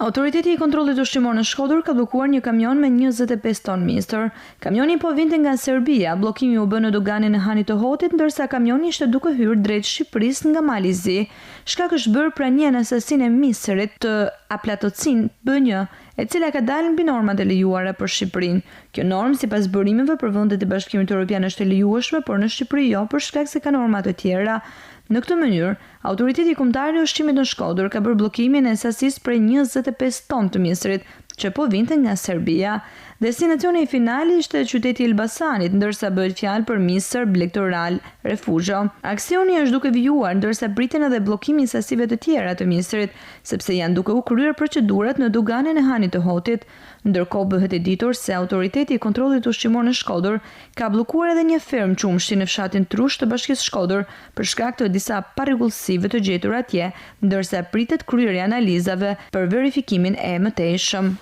Autoriteti i kontrollit ushqimor në Shkodër ka bllokuar një kamion me 25 ton mistër. Kamioni po vinte nga Serbia. Bllokimi u bë në doganin e Hanit të Hotit, ndërsa kamioni ishte duke hyrë drejt Shqipërisë nga Mali i Zi. Shkak është bërë prania në sasinë e mistërit të aplatocin B1, e cila ka dalë mbi normat e lejuara për Shqipërinë. Kjo normë, sipas burimeve për vendet e Bashkimit Evropian, është e lejueshme, por në Shqipëri jo, për shkak se ka norma të tjera. Në këtë mënyrë, Autoriteti Kombëtar i Ushqimit në Shkodër ka bërë bllokimin e sasisë prej 25 ton të mistrit, që po vinte nga Serbia. Destinacioni final ishte qyteti i Elbasanit, ndërsa bëhet fjalë për Mistër Bлекторal Refugio. Aksioni është duke vijuar, ndërsa priten edhe bllokimi i sasive të tjera të mistrit, sepse janë duke u kryer procedurat në doganin e Hanit të Hotit. Ndërkohë bëhet e ditur se Autoriteti i Kontrollit Ushqimor në Shkodër ka bllokuar edhe një fermë qumshi në fshatin Trush të Bashkisë Shkodër për shkak të disa parregullsive të gjetur atje, ndërsa pritet kryerja analizave për verifikimin e mëtejshëm.